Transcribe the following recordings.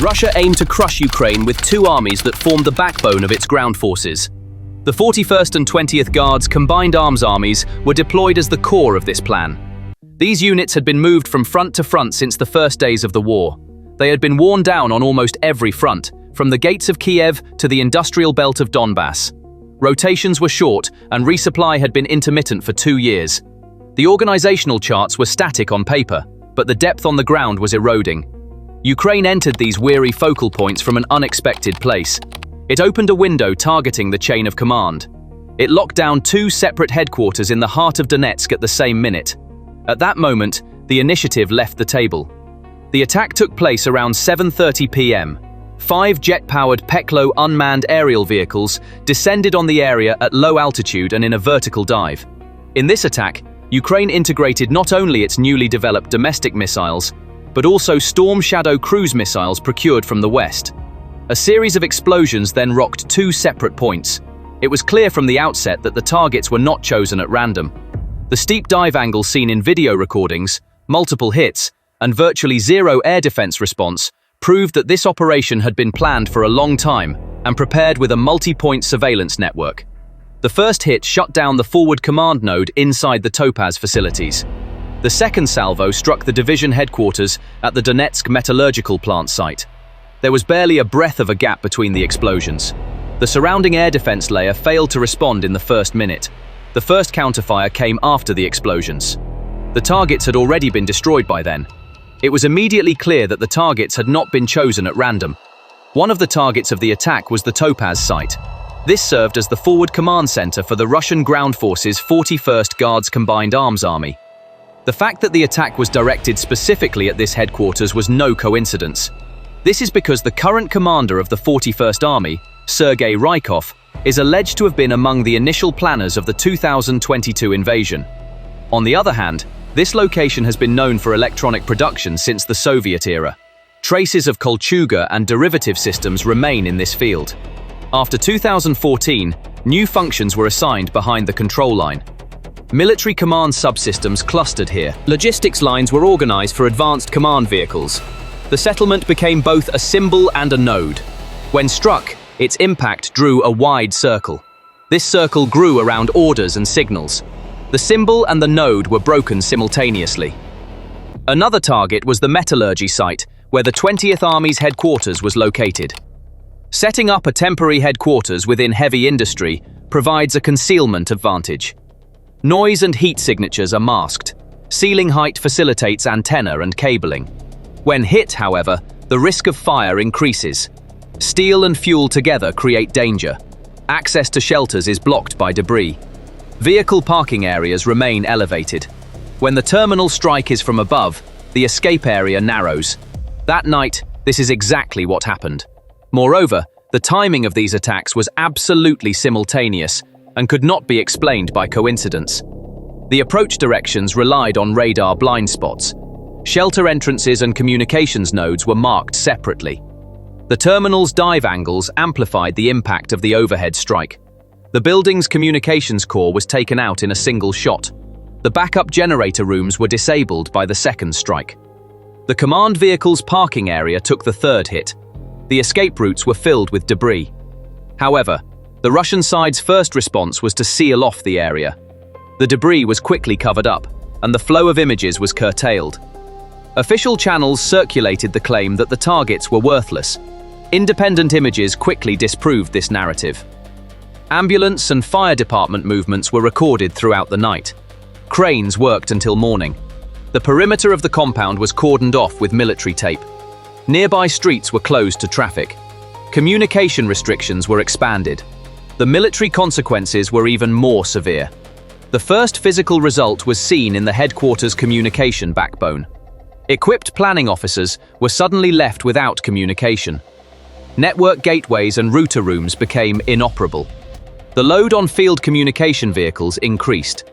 Russia aimed to crush Ukraine with two armies that formed the backbone of its ground forces. The 41st and 20th Guards Combined Arms Armies were deployed as the core of this plan. These units had been moved from front to front since the first days of the war. They had been worn down on almost every front, from the gates of Kyiv to the industrial belt of Donbass. Rotations were short, and resupply had been intermittent for 2 years. The organizational charts were static on paper, but the depth on the ground was eroding. Ukraine entered these weary focal points from an unexpected place. It opened a window targeting the chain of command. It locked down 2 separate headquarters in the heart of Donetsk at the same minute. At that moment, the initiative left the table. The attack took place around 7:30 p.m. 5 jet-powered Peklo unmanned aerial vehicles descended on the area at low altitude and in a vertical dive. In this attack, Ukraine integrated not only its newly developed domestic missiles, but also Storm Shadow cruise missiles procured from the west. A series of explosions then rocked 2 separate points. It was clear from the outset that the targets were not chosen at random. The steep dive angle seen in video recordings, multiple hits, and virtually zero air defense response proved that this operation had been planned for a long time and prepared with a multi-point surveillance network. The first hit shut down the forward command node inside the Topaz facilities. The second salvo struck the division headquarters at the Donetsk Metallurgical Plant site. There was barely a breath of a gap between the explosions. The surrounding air defense layer failed to respond in the first minute. The first counterfire came after the explosions. The targets had already been destroyed by then. It was immediately clear that the targets had not been chosen at random. One of the targets of the attack was the Topaz site. This served as the forward command center for the Russian ground forces 41st Guards Combined Arms Army. The fact that the attack was directed specifically at this headquarters was no coincidence. This is because the current commander of the 41st Army, Sergei Rykov, is alleged to have been among the initial planners of the 2022 invasion. On the other hand, this location has been known for electronic production since the Soviet era. Traces of Kolchuga and derivative systems remain in this field. After 2014, new functions were assigned behind the control line. Military command subsystems clustered here. Logistics lines were organized for advanced command vehicles. The settlement became both a symbol and a node. When struck, its impact drew a wide circle. This circle grew around orders and signals. The symbol and the node were broken simultaneously. Another target was the metallurgy site, where the 20th Army's headquarters was located. Setting up a temporary headquarters within heavy industry provides a concealment advantage. Noise and heat signatures are masked. Ceiling height facilitates antenna and cabling. When hit, however, the risk of fire increases. Steel and fuel together create danger. Access to shelters is blocked by debris. Vehicle parking areas remain elevated. When the terminal strike is from above, the escape area narrows. That night, this is exactly what happened. Moreover, the timing of these attacks was absolutely simultaneous and could not be explained by coincidence. The approach directions relied on radar blind spots. Shelter entrances and communications nodes were marked separately. The terminal's dive angles amplified the impact of the overhead strike. The building's communications core was taken out in a single shot. The backup generator rooms were disabled by the second strike. The command vehicle's parking area took the third hit. The escape routes were filled with debris. However, the Russian side's first response was to seal off the area. The debris was quickly covered up, and the flow of images was curtailed. Official channels circulated the claim that the targets were worthless. Independent images quickly disproved this narrative. Ambulance and fire department movements were recorded throughout the night. Cranes worked until morning. The perimeter of the compound was cordoned off with military tape. Nearby streets were closed to traffic. Communication restrictions were expanded. The military consequences were even more severe. The first physical result was seen in the headquarters' communication backbone. Equipped planning officers were suddenly left without communication. Network gateways and router rooms became inoperable. The load on field communication vehicles increased.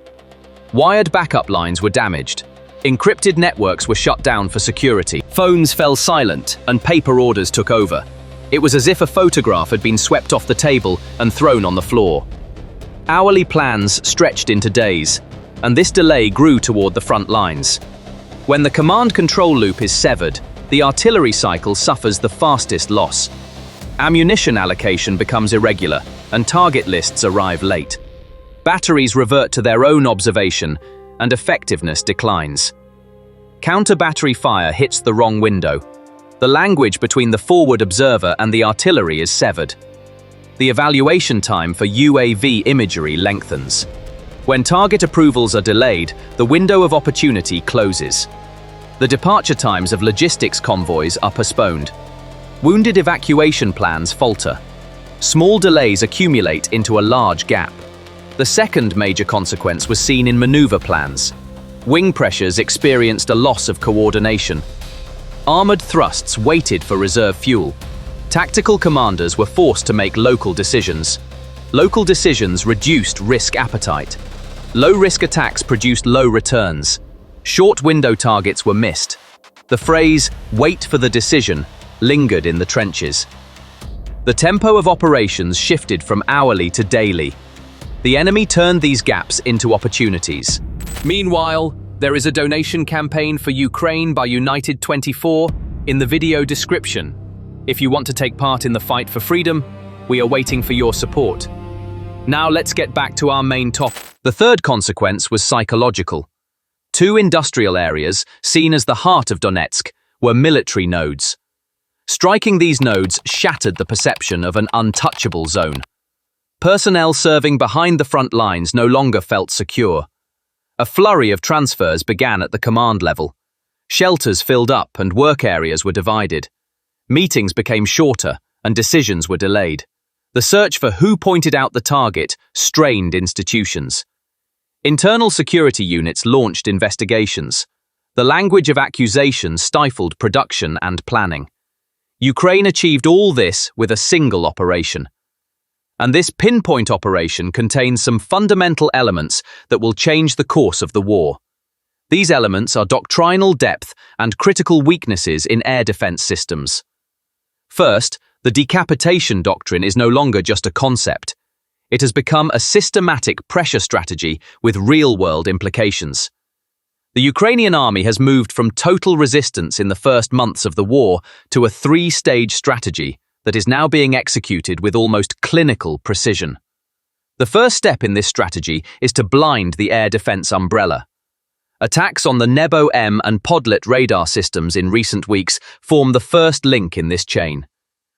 Wired backup lines were damaged. Encrypted networks were shut down for security. Phones fell silent and paper orders took over. It was as if a photograph had been swept off the table and thrown on the floor. Hourly plans stretched into days, and this delay grew toward the front lines. When the command control loop is severed, the artillery cycle suffers the fastest loss. Ammunition allocation becomes irregular, and target lists arrive late. Batteries revert to their own observation, and effectiveness declines. Counter-battery fire hits the wrong window. The language between the forward observer and the artillery is severed. The evaluation time for UAV imagery lengthens. When target approvals are delayed, the window of opportunity closes. The departure times of logistics convoys are postponed. Wounded evacuation plans falter. Small delays accumulate into a large gap. The second major consequence was seen in maneuver plans. Wing pressures experienced a loss of coordination. Armored thrusts waited for reserve fuel. Tactical commanders were forced to make local decisions. Local decisions reduced risk appetite. Low-risk attacks produced low returns. Short window targets were missed. The phrase, "wait for the decision," lingered in the trenches. The tempo of operations shifted from hourly to daily. The enemy turned these gaps into opportunities. Meanwhile, there is a donation campaign for Ukraine by United 24 in the video description. If you want to take part in the fight for freedom, we are waiting for your support. Now let's get back to our main topic. The third consequence was psychological. Two industrial areas, seen as the heart of Donetsk, were military nodes. Striking these nodes shattered the perception of an untouchable zone. Personnel serving behind the front lines no longer felt secure. A flurry of transfers began at the command level. Shelters filled up and work areas were divided. Meetings became shorter and decisions were delayed. The search for who pointed out the target strained institutions. Internal security units launched investigations. The language of accusation stifled production and planning. Ukraine achieved all this with a single operation. And this pinpoint operation contains some fundamental elements that will change the course of the war. These elements are doctrinal depth and critical weaknesses in air defense systems. First, the decapitation doctrine is no longer just a concept. It has become a systematic pressure strategy with real-world implications. The Ukrainian army has moved from total resistance in the first months of the war to a three-stage strategy that is now being executed with almost clinical precision. The first step in this strategy is to blind the air defense umbrella. Attacks on the Nebo M and Podlet radar systems in recent weeks form the first link in this chain.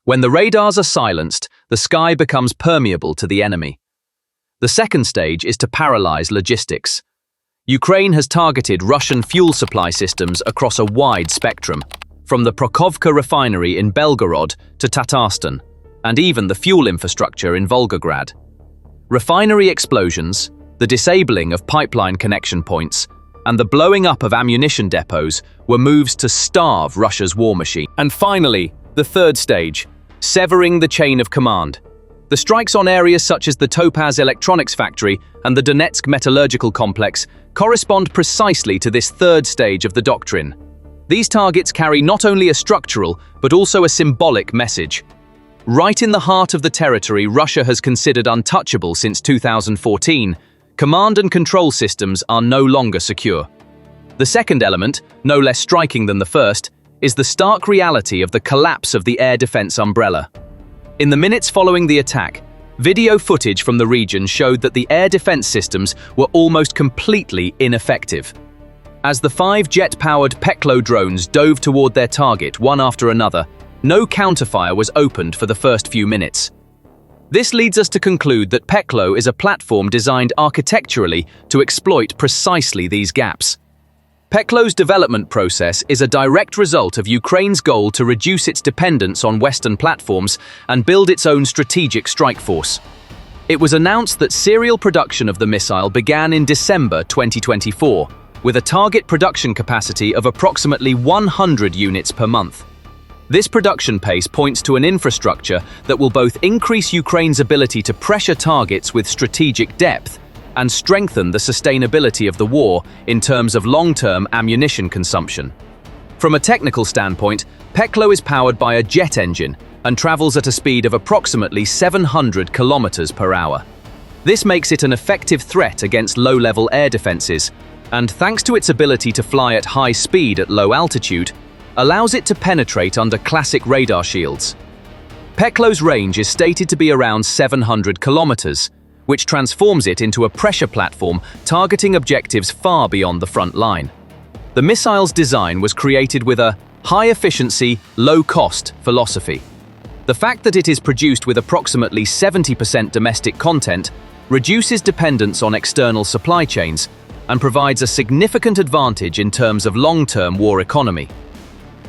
When the radars are silenced, the sky becomes permeable to the enemy. The second stage is to paralyze logistics. Ukraine has targeted Russian fuel supply systems across a wide spectrum, from the Prokhovka refinery in Belgorod to Tatarstan, and even the fuel infrastructure in Volgograd. Refinery explosions, the disabling of pipeline connection points, and the blowing up of ammunition depots were moves to starve Russia's war machine. And finally, the third stage, severing the chain of command. The strikes on areas such as the Topaz electronics factory and the Donetsk Metallurgical Complex correspond precisely to this third stage of the doctrine. These targets carry not only a structural, but also a symbolic message. Right in the heart of the territory Russia has considered untouchable since 2014, command and control systems are no longer secure. The second element, no less striking than the first, is the stark reality of the collapse of the air defense umbrella. In the minutes following the attack, video footage from the region showed that the air defense systems were almost completely ineffective. As the 5 jet-powered Peklo drones dove toward their target one after another, no counterfire was opened for the first few minutes. This leads us to conclude that Peklo is a platform designed architecturally to exploit precisely these gaps. Peklo's development process is a direct result of Ukraine's goal to reduce its dependence on Western platforms and build its own strategic strike force. It was announced that serial production of the missile began in December 2024, with a target production capacity of approximately 100 units per month. This production pace points to an infrastructure that will both increase Ukraine's ability to pressure targets with strategic depth and strengthen the sustainability of the war in terms of long-term ammunition consumption. From a technical standpoint, Peklo is powered by a jet engine and travels at a speed of approximately 700 kilometers per hour. This makes it an effective threat against low-level air defenses, and thanks to its ability to fly at high speed at low altitude, allows it to penetrate under classic radar shields. Peklo's range is stated to be around 700 kilometers, which transforms it into a pressure platform targeting objectives far beyond the front line. The missile's design was created with a high-efficiency, low-cost philosophy. The fact that it is produced with approximately 70% domestic content reduces dependence on external supply chains and provides a significant advantage in terms of long-term war economy.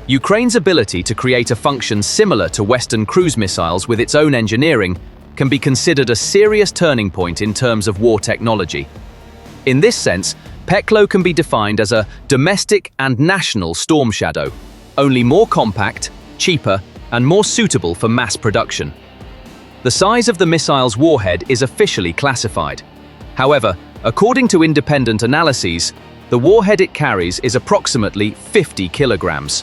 Ukraine's ability to create a function similar to Western cruise missiles with its own engineering can be considered a serious turning point in terms of war technology. In this sense, Peklo can be defined as a domestic and national storm shadow, only more compact, cheaper, and more suitable for mass production. The size of the missile's warhead is officially classified. However, according to independent analyses, the warhead it carries is approximately 50 kilograms.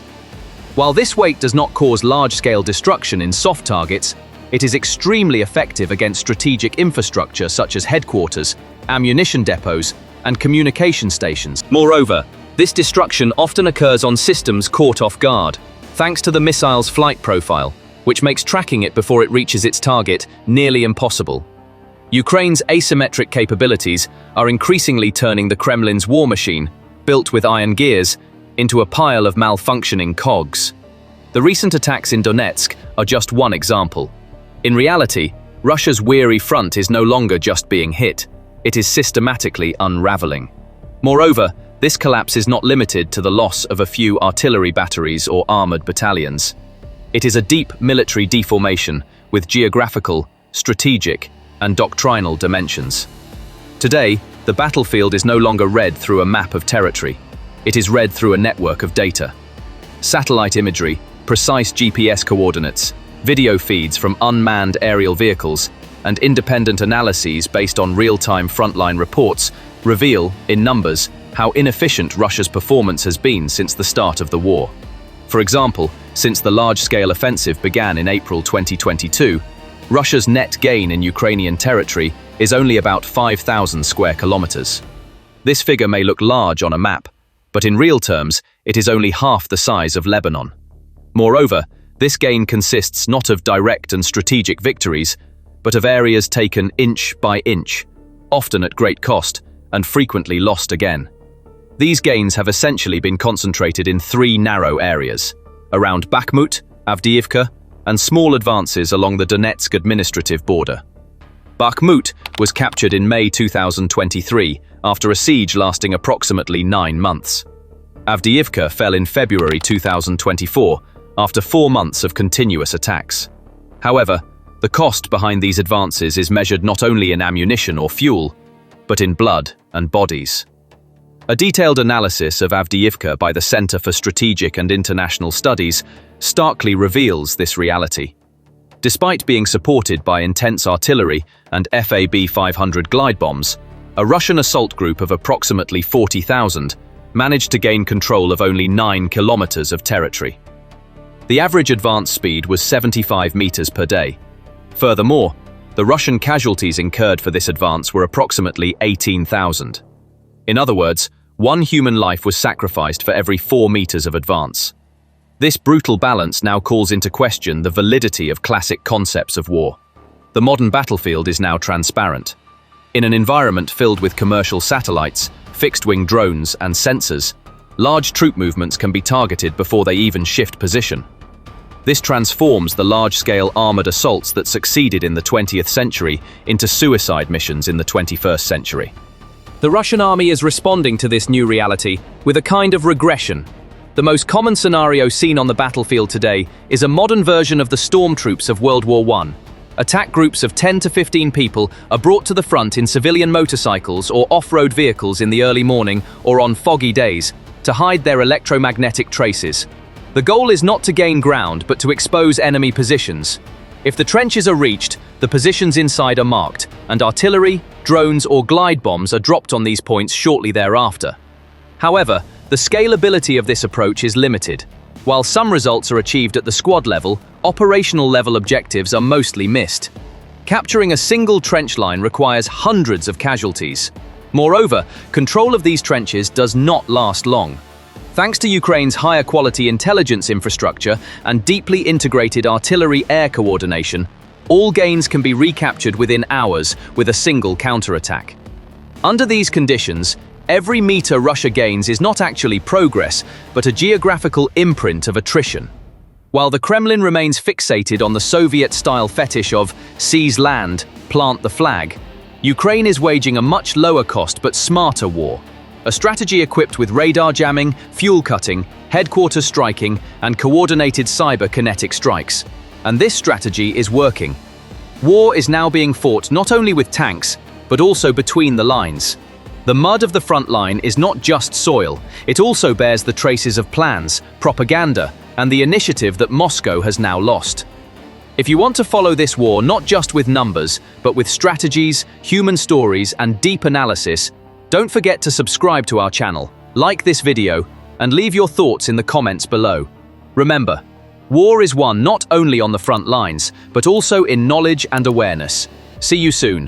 While this weight does not cause large-scale destruction in soft targets, it is extremely effective against strategic infrastructure such as headquarters, ammunition depots, and communication stations. Moreover, this destruction often occurs on systems caught off guard, thanks to the missile's flight profile, which makes tracking it before it reaches its target nearly impossible. Ukraine's asymmetric capabilities are increasingly turning the Kremlin's war machine, built with iron gears, into a pile of malfunctioning cogs. The recent attacks in Donetsk are just one example. In reality, Russia's weary front is no longer just being hit, it is systematically unraveling. Moreover, this collapse is not limited to the loss of a few artillery batteries or armored battalions. It is a deep military deformation with geographical, strategic, and doctrinal dimensions. Today, the battlefield is no longer read through a map of territory. It is read through a network of data. Satellite imagery, precise GPS coordinates, video feeds from unmanned aerial vehicles, and independent analyses based on real-time frontline reports reveal, in numbers, how inefficient Russia's performance has been since the start of the war. For example, since the large-scale offensive began in April 2022, Russia's net gain in Ukrainian territory is only about 5,000 square kilometers. This figure may look large on a map, but in real terms, it is only half the size of Lebanon. Moreover, this gain consists not of direct and strategic victories, but of areas taken inch by inch, often at great cost, and frequently lost again. These gains have essentially been concentrated in three narrow areas: around Bakhmut, Avdiivka, and small advances along the Donetsk administrative border. Bakhmut was captured in May 2023 after a siege lasting approximately 9 months. Avdiivka fell in February 2024 after 4 months of continuous attacks. However, the cost behind these advances is measured not only in ammunition or fuel, but in blood and bodies. A detailed analysis of Avdiivka by the Center for Strategic and International Studies starkly reveals this reality. Despite being supported by intense artillery and FAB-500 glide bombs, a Russian assault group of approximately 40,000 managed to gain control of only 9 kilometers of territory. The average advance speed was 75 meters per day. Furthermore, the Russian casualties incurred for this advance were approximately 18,000. In other words, 1 human life was sacrificed for every 4 meters of advance. This brutal balance now calls into question the validity of classic concepts of war. The modern battlefield is now transparent. In an environment filled with commercial satellites, fixed-wing drones, and sensors, large troop movements can be targeted before they even shift position. This transforms the large-scale armored assaults that succeeded in the 20th century into suicide missions in the 21st century. The Russian army is responding to this new reality with a kind of regression. The most common scenario seen on the battlefield today is a modern version of the storm troops of World War I. Attack groups of 10 to 15 people are brought to the front in civilian motorcycles or off-road vehicles in the early morning or on foggy days to hide their electromagnetic traces. The goal is not to gain ground, but to expose enemy positions. If the trenches are reached, the positions inside are marked, and artillery, drones, or glide bombs are dropped on these points shortly thereafter. However, the scalability of this approach is limited. While some results are achieved at the squad level, operational level objectives are mostly missed. Capturing a single trench line requires hundreds of casualties. Moreover, control of these trenches does not last long. Thanks to Ukraine's higher quality intelligence infrastructure and deeply integrated artillery-air coordination, all gains can be recaptured within hours with a single counterattack. Under these conditions, every meter Russia gains is not actually progress, but a geographical imprint of attrition. While the Kremlin remains fixated on the Soviet-style fetish of seize land, plant the flag, Ukraine is waging a much lower cost but smarter war. A strategy equipped with radar jamming, fuel cutting, headquarters striking, and coordinated cyber-kinetic strikes. And this strategy is working. War is now being fought not only with tanks, but also between the lines. The mud of the front line is not just soil, it also bears the traces of plans, propaganda, and the initiative that Moscow has now lost. If you want to follow this war not just with numbers, but with strategies, human stories, and deep analysis, don't forget to subscribe to our channel, like this video, and leave your thoughts in the comments below. Remember, war is won not only on the front lines, but also in knowledge and awareness. See you soon.